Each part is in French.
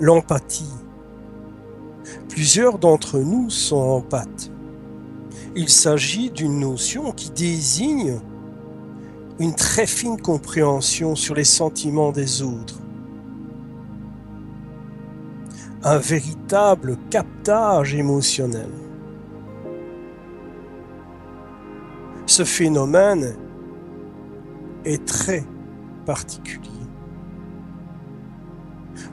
L'empathie. Plusieurs d'entre nous sont empathes. Il s'agit d'une notion qui désigne une très fine compréhension sur les sentiments des autres. Un véritable captage émotionnel. Ce phénomène est très particulier.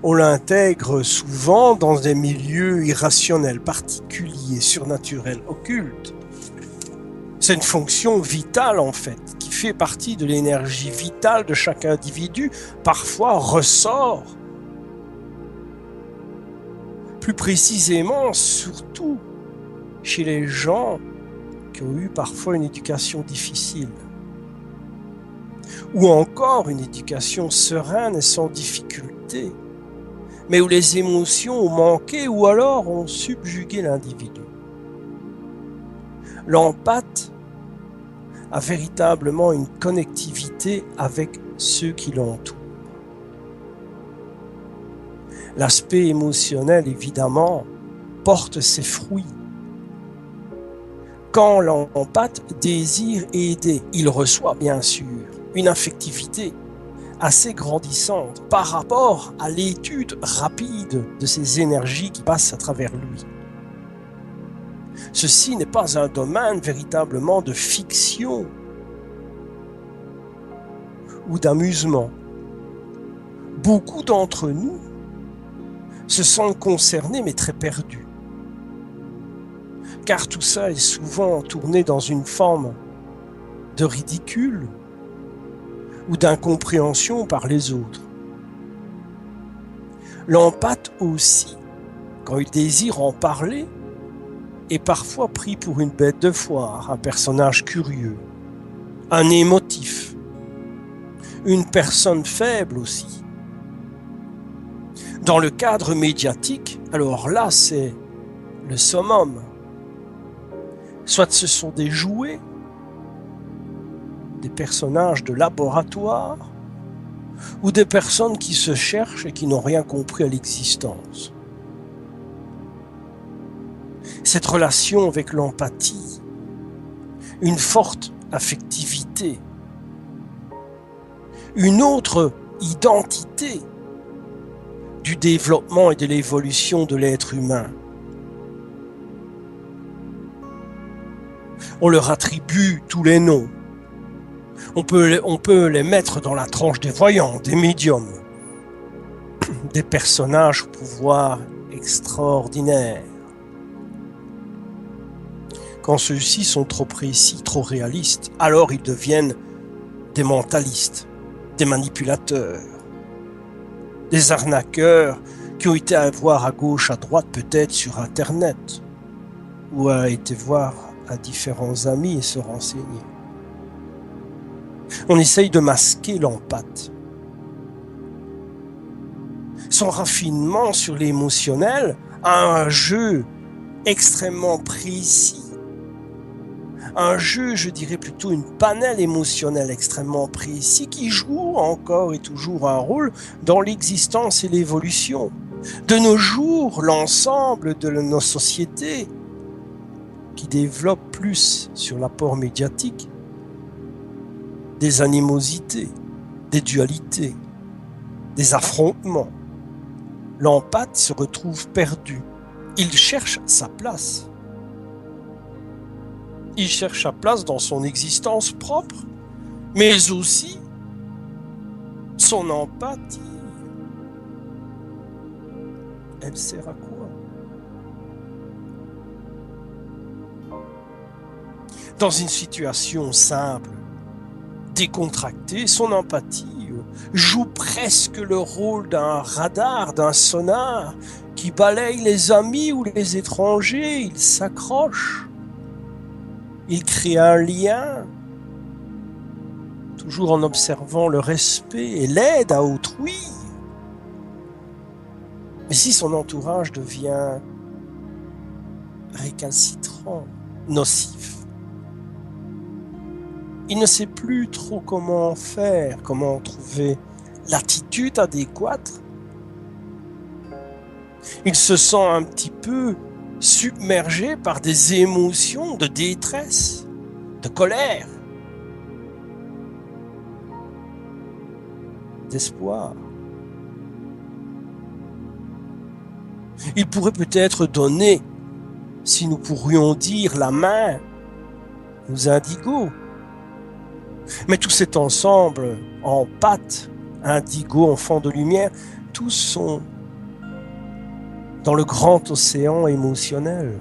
On l'intègre souvent dans des milieux irrationnels, particuliers, surnaturels, occultes. C'est une fonction vitale en fait, qui fait partie de l'énergie vitale de chaque individu, parfois ressort. Plus précisément, surtout chez les gens qui ont eu parfois une éducation difficile. Ou encore une éducation sereine et sans difficulté, mais où les émotions ont manqué ou alors ont subjugué l'individu. L'empathe a véritablement une connectivité avec ceux qui l'entourent. L'aspect émotionnel, évidemment, porte ses fruits. Quand l'empathe désire aider, il reçoit bien sûr une affectivité assez grandissante par rapport à l'étude rapide de ces énergies qui passent à travers lui. Ceci n'est pas un domaine véritablement de fiction ou d'amusement. Beaucoup d'entre nous se sentent concernés mais très perdus. Car tout ça est souvent tourné dans une forme de ridicule ou d'incompréhension par les autres. L'empathe aussi, quand il désire en parler, est parfois pris pour une bête de foire, un personnage curieux, un émotif, une personne faible aussi. Dans le cadre médiatique, alors là c'est le summum. Soit ce sont des jouets, des personnages de laboratoire, ou des personnes qui se cherchent et qui n'ont rien compris à l'existence. Cette relation avec l'empathie, une forte affectivité, une autre identité du développement et de l'évolution de l'être humain. On leur attribue tous les noms. On peut les mettre dans la tranche des voyants, des médiums, des personnages au pouvoir extraordinaire. Quand ceux-ci sont trop précis, trop réalistes, alors ils deviennent des mentalistes, des manipulateurs, des arnaqueurs qui ont été à voir à gauche, à droite, peut-être sur Internet, ou à été voir à différents amis et se renseigner. On essaye de masquer l'empathe. Son raffinement sur l'émotionnel a un jeu extrêmement précis. Un jeu, je dirais plutôt une panel émotionnelle extrêmement précis qui joue encore et toujours un rôle dans l'existence et l'évolution. De nos jours, l'ensemble de nos sociétés qui développent plus sur l'apport médiatique des animosités, des dualités, des affrontements. L'empathe se retrouve perdu. Il cherche sa place. Il cherche sa place dans son existence propre, mais aussi son empathie. Elle sert à quoi? Dans une situation simple, décontractée, son empathie joue presque le rôle d'un radar, d'un sonar qui balaye les amis ou les étrangers. Il s'accroche, il crée un lien, toujours en observant le respect et l'aide à autrui. Mais si son entourage devient récalcitrant, nocif, il ne sait plus trop comment faire, comment trouver l'attitude adéquate. Il se sent un petit peu submergé par des émotions de détresse, de colère, d'espoir. Il pourrait peut-être donner, si nous pourrions dire, la main aux indigos. Mais tout cet ensemble, empathe, indigo, enfant de lumière, tous sont dans le grand océan émotionnel.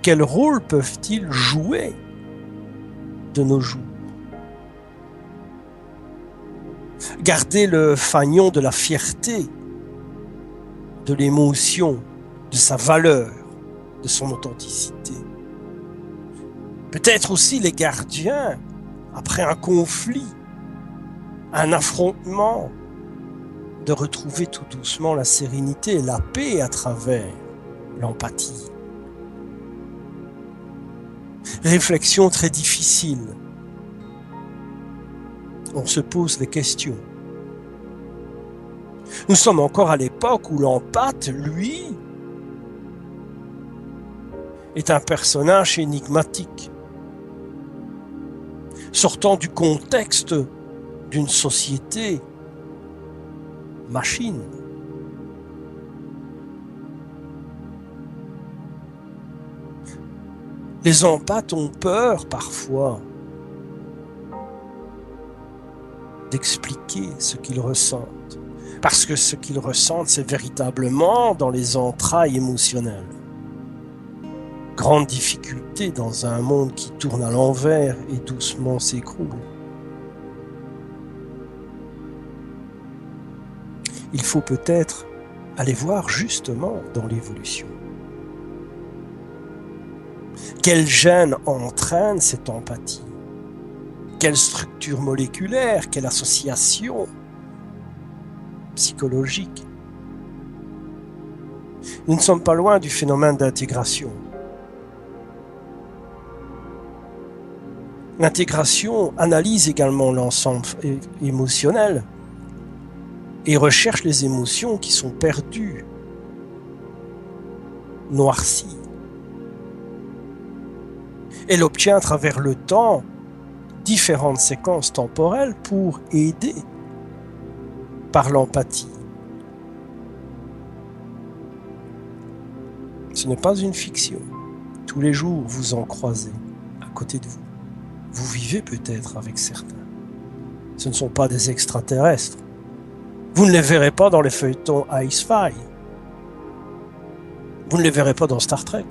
Quel rôle peuvent-ils jouer de nos jours? Garder le fanion de la fierté, de l'émotion, de sa valeur, de son authenticité. Peut-être aussi les gardiens, après un conflit, un affrontement, de retrouver tout doucement la sérénité et la paix à travers l'empathie. Réflexion très difficile. On se pose des questions. Nous sommes encore à l'époque où l'empathe, lui, est un personnage énigmatique, sortant du contexte d'une société machine. Les empathes ont peur parfois d'expliquer ce qu'ils ressentent, parce que ce qu'ils ressentent, c'est véritablement dans les entrailles émotionnelles. Grande difficulté dans un monde qui tourne à l'envers et doucement s'écroule. Il faut peut-être aller voir justement dans l'évolution. Quel gène entraîne cette empathie? Quelle structure moléculaire? Quelle association psychologique? Nous ne sommes pas loin du phénomène d'intégration. L'intégration analyse également l'ensemble émotionnel et recherche les émotions qui sont perdues, noircies. Elle obtient à travers le temps différentes séquences temporelles pour aider par l'empathie. Ce n'est pas une fiction. Tous les jours, vous en croisez à côté de vous. Vous vivez peut-être avec certains. Ce ne sont pas des extraterrestres. Vous ne les verrez pas dans les feuilletons Ice-Fi. Vous ne les verrez pas dans Star Trek.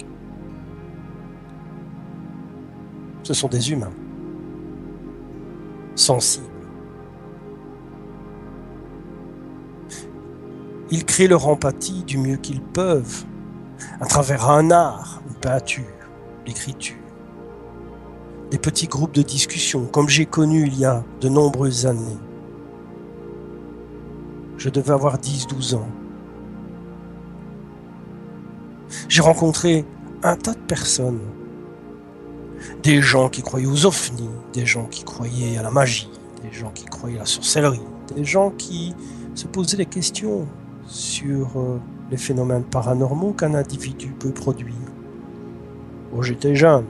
Ce sont des humains. Sensibles. Ils créent leur empathie du mieux qu'ils peuvent, à travers un art, une peinture, l'écriture. Des petits groupes de discussion, comme j'ai connu il y a de nombreuses années. Je devais avoir 10-12 ans. J'ai rencontré un tas de personnes. Des gens qui croyaient aux ovnis, des gens qui croyaient à la magie, des gens qui croyaient à la sorcellerie, des gens qui se posaient des questions sur les phénomènes paranormaux qu'un individu peut produire. Bon, j'étais jeune.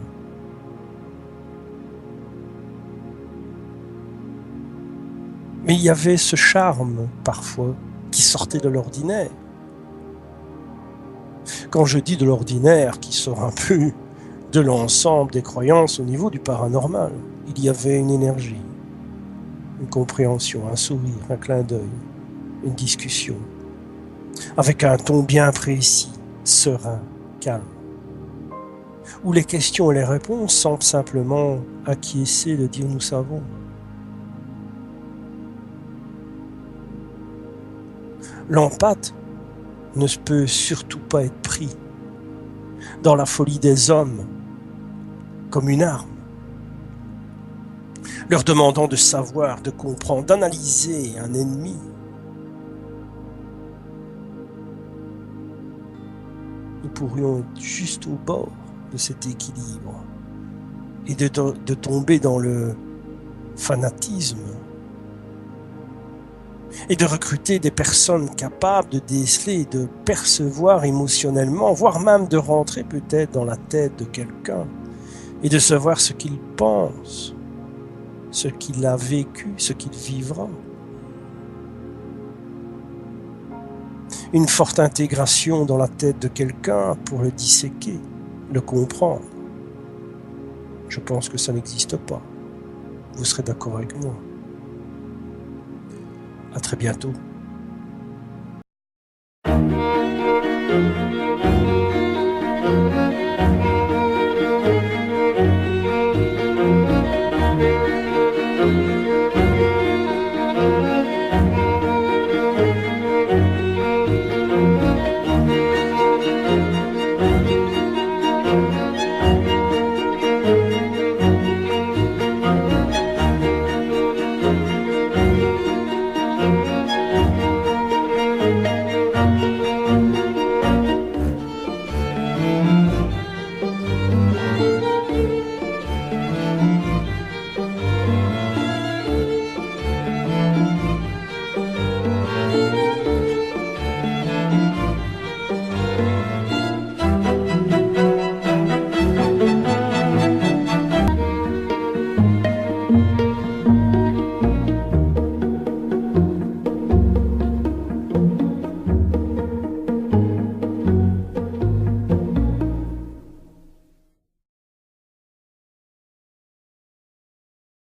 Mais il y avait ce charme, parfois, qui sortait de l'ordinaire. Quand je dis de l'ordinaire, qui sort un peu de l'ensemble des croyances au niveau du paranormal, il y avait une énergie, une compréhension, un sourire, un clin d'œil, une discussion, avec un ton bien précis, serein, calme, où les questions et les réponses semblent simplement acquiescer de dire nous savons. L'empathe ne peut surtout pas être pris dans la folie des hommes comme une arme, leur demandant de savoir, de comprendre, d'analyser un ennemi. Nous pourrions être juste au bord de cet équilibre et de tomber dans le fanatisme et de recruter des personnes capables de déceler, de percevoir émotionnellement, voire même de rentrer peut-être dans la tête de quelqu'un et de savoir ce qu'il pense, ce qu'il a vécu, ce qu'il vivra. Une forte intégration dans la tête de quelqu'un pour le disséquer, le comprendre. Je pense que ça n'existe pas. Vous serez d'accord avec moi. À très bientôt.